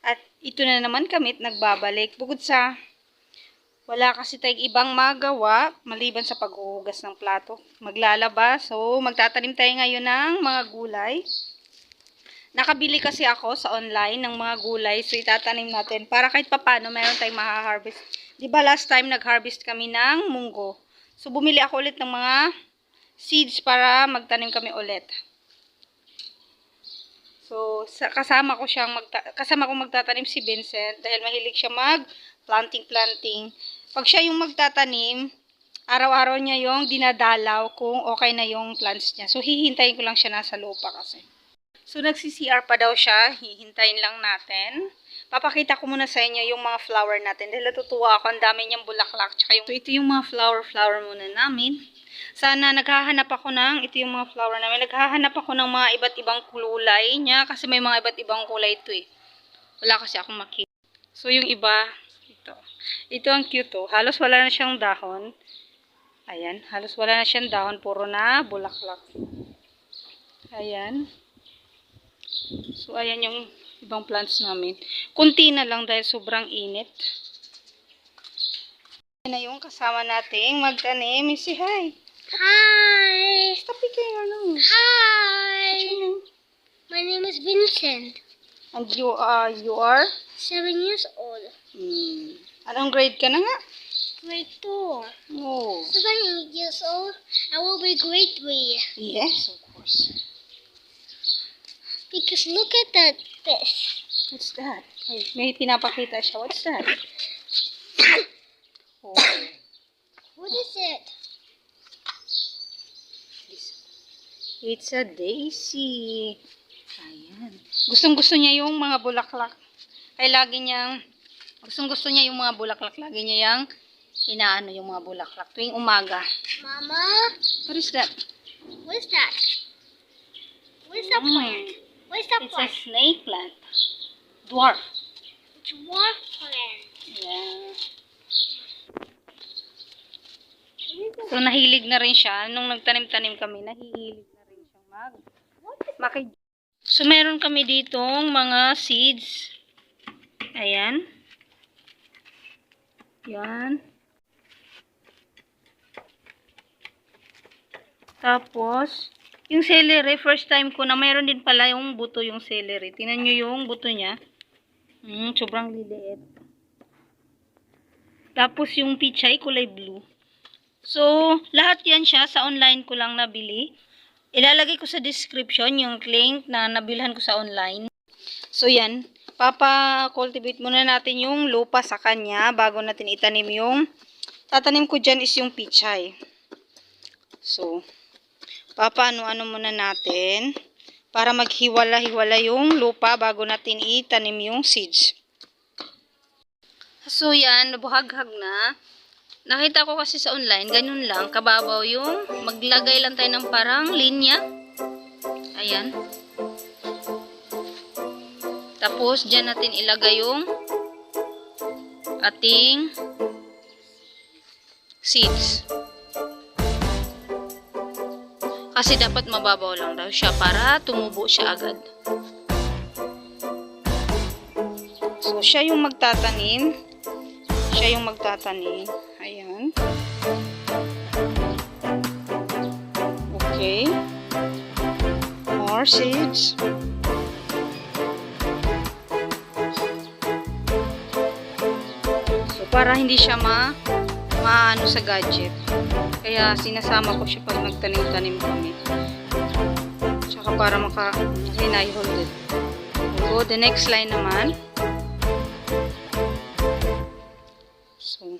At ito na naman kami nagbabalik. Bukod sa wala kasi tayong ibang magawa maliban sa paghuhugas ng plato. Maglalaba. So, magtatanim tayo ngayon ng mga gulay. Nakabili kasi ako sa online ng mga gulay. So, itatanim natin para kahit papano meron tayong maha-harvest. Diba last time nag-harvest kami ng munggo. So, bumili ako ulit ng mga seeds para magtanim kami ulit. So, kasama kong magtatanim si Vincent dahil mahilig siya mag-planting. Pag siya yung magtatanim, araw-araw niya yung dinadalaw kung okay na yung plants niya. So, hihintayin ko lang siya nasa lupa kasi. So, nagsi-CR pa daw siya. Hihintayin lang natin. Papakita ko muna sa inyo yung mga flower natin. Dahil natutuwa ako. Ang dami niyang bulaklak. So, ito yung mga flower muna namin. Sana naghahanap ako ito yung mga flower namin. Naghahanap ako ng mga iba't ibang kulay niya. Kasi may mga iba't ibang kulay ito eh. Wala kasi akong makita. So, yung iba, ito. Ito ang cute oh. Halos wala na siyang dahon. Ayan. Halos wala na siyang dahon. Puro na bulaklak. Ayan. So, ayan yung ibang plants namin. Kunti na lang dahil sobrang init. Ayan na yung kasama nating magtanim. Say hi. Hi! Stop picking your nose. Hi! What's your name? My name is Vincent. And you are? 7 years old. Anong grade ka na nga? Grade 2. Oh. 7 years old. I will be grade 3. Yes, of course. Because look at that fish. What's that? May pinapakita siya. What's that? Oh. What is it? It's a daisy. Ayan. Gustong-gusto niya yung mga bulaklak. Ay lagi niyang, gustong-gusto niya yung mga bulaklak. Lagi niya yung inaano yung mga bulaklak. Tuwing umaga. Mama? What is that? What is that? What is that plant? What is that It's a plant? snake plant. Dwarf. Dwarf plant. Yeah. So, nahilig na rin siya. Nung nagtanim-tanim kami, nahihilig na rin siyang So, meron kami ditong mga seeds. Ayan. Yan. Tapos, yung celery, first time ko na mayroon din pala yung buto yung celery. Tingnan nyo yung buto niya. Sobrang liliit. Tapos, yung pichay, kulay blue. So, lahat yan siya sa online ko lang nabili. Ilalagay ko sa description yung link na nabilhan ko sa online. So, yan. Papa-cultivate muna natin yung lupa sa kanya bago natin itanim yung tatanim ko dyan is yung pichay. So, ano muna natin para maghiwala-hiwala yung lupa bago natin itanim yung seeds. So, yan. Nabuhaghag na. Nakita ko kasi sa online, ganun lang, kababaw yung maglagay lang tayo ng parang linya. Ayan. Tapos, dyan natin ilagay yung ating seeds. Kasi dapat mababaw lang daw siya para tumubo siya agad. So, siya yung magtatanim. Ayan. Okay. More seeds. So, para hindi siya maano sa gadget. Kaya sinasama ko siya pag nagtanim-tanim kami. Tsaka para maka-hold it. So, the next line naman. So,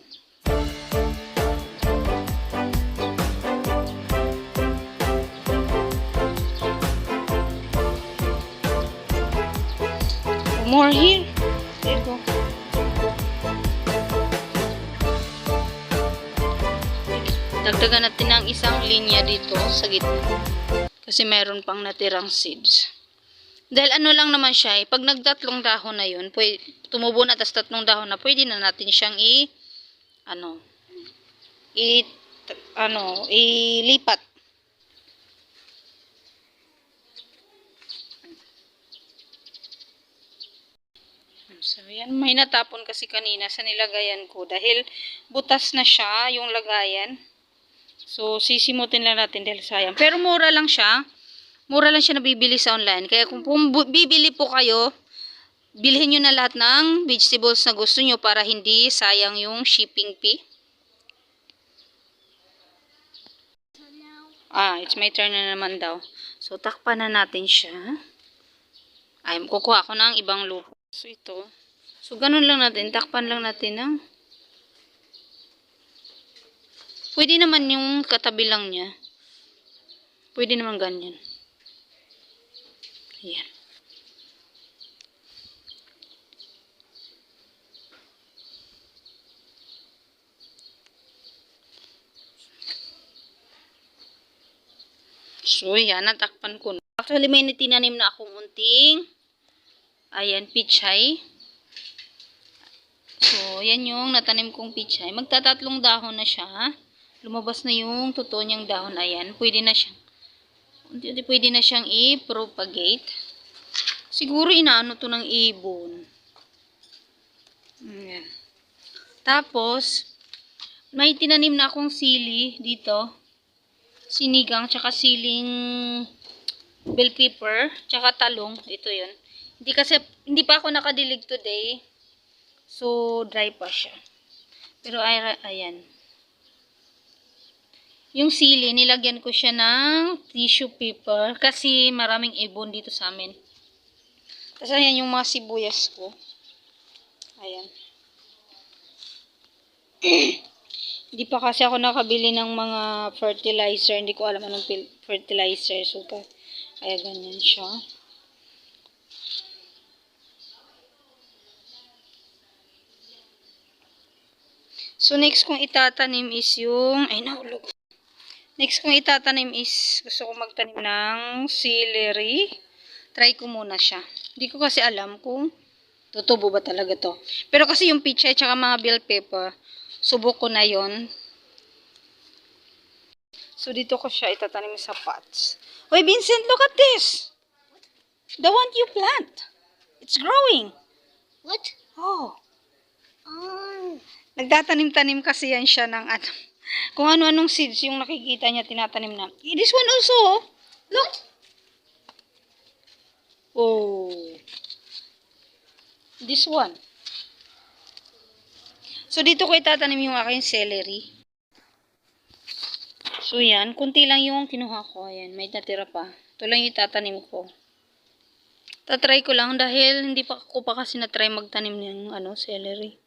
more here. There you go. Dagdagan natin ng isang linya dito sa gitna. Kasi meron pang natirang seeds. Dahil ano lang naman siya eh. Pag nagtatlong dahon na yun, tumubo na tas tatlong dahon na, pwede na natin siyang ilipat. So, yan. May natapon kasi kanina sa nilagayan ko dahil butas na siya yung lagayan. So, sisimutin lang natin dahil sayang. Pero mura lang siya. Mura lang siya nabibili sa online. Kaya kung bibili po kayo, bilhin nyo na lahat ng vegetables na gusto nyo para hindi sayang yung shipping fee. It's my turn na naman daw. So, takpan na natin siya. Kukuha ako ng ibang lupa. So, ito. So, ganun lang natin. Takpan lang natin ng... Pwede naman yung katabi lang niya. Pwede naman ganyan. Ayan. So, yan. Natakpan ko. Actually, may tinanim na akong unting. Ayan, pichay. So, yan yung natanim kong pichay. Magtatatlong dahon na siya. Lumabas na yung totoo niyang dahon. Ayan, pwede na siyang pwede na siyang i-propagate. Siguro inaano to ng ibon. Ayan. Tapos, may tinanim na akong sili dito. Sinigang, tsaka siling bell pepper, tsaka talong. Ito yun. Hindi pa ako nakadilig today. So, dry pa siya. Pero, ayan. Yung sili, nilagyan ko siya ng tissue paper kasi maraming ibon dito sa amin. Tapos, ayan yung mga sibuyas ko. Ayan. Hindi pa kasi ako nakabili ng mga fertilizer. Hindi ko alam anong fertilizer. So, kaya ganyan siya. So, next kong itatanim is yung... nahulog. Next kong itatanim is... Gusto ko magtanim ng celery. Try ko muna siya. Hindi ko kasi alam kung tutubo ba talaga to. Pero kasi yung pichay at mga bell pepper, subok ko na yon. So, dito ko siya itatanim sa pots. Hoy, Vincent, look at this! The one you plant. It's growing. What? Oh. Nagtatanim-tanim kasi yan siya ng ano. Kung ano-anong seeds yung nakikita niya tinatanim na. This one also. Look. Oh. This one. So, dito ko itatanim yung aking celery. So, yan. Kunti lang yung kinuha ko. Ayan. May natira pa. Ito lang yung itatanim ko. Tatry ko lang dahil hindi pa ako pa kasi na-try magtanim ng celery.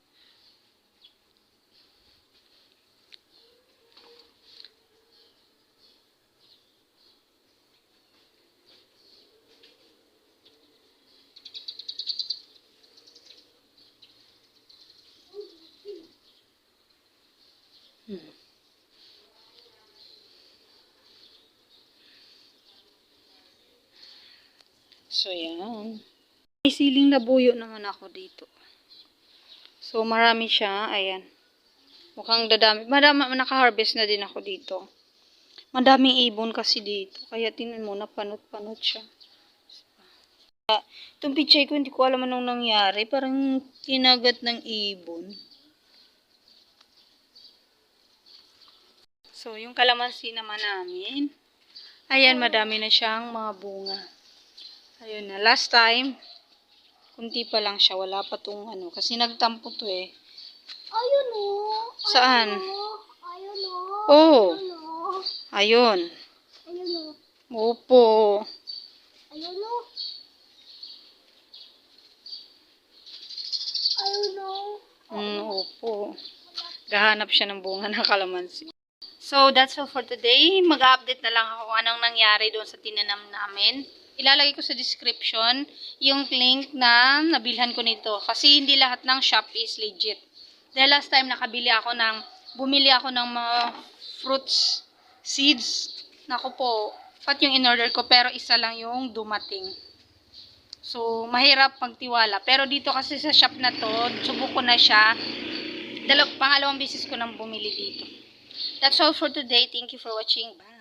So, yan. May siling labuyo naman ako dito. So, marami siya. Ayan. Mukhang dadami. Naka-harvest na din ako dito. Madaming ibon kasi dito. Kaya tingnan mo, napanot-panot siya. Itong pichay ko, hindi ko alam anong nangyari. Parang kinagat ng ibon. So, yung kalamansi naman namin. Ayan, madami na siyang mga bunga. Ayun na. Last time, kunti pa lang siya. Wala pa tong kasi nagtampo to eh. Ayun o. Saan? Ayun o. Oh. Ayun. Ayun o. Opo. Ayun o. Ayun o. Opo. Gahanap siya ng bunga ng kalamansi. So, that's all for today. Mag-update na lang ako kung anong nangyari doon sa tinanam namin. Ilalagay ko sa description yung link na nabilhan ko nito. Kasi hindi lahat ng shop is legit. Dahil last time bumili ako ng mga fruits, seeds. Naku po, pat yung in-order ko pero isa lang yung dumating. So, mahirap magtiwala. Pero dito kasi sa shop na to, subok ko na siya. Pangalawang beses ko nang bumili dito. That's all for today. Thank you for watching. Bye!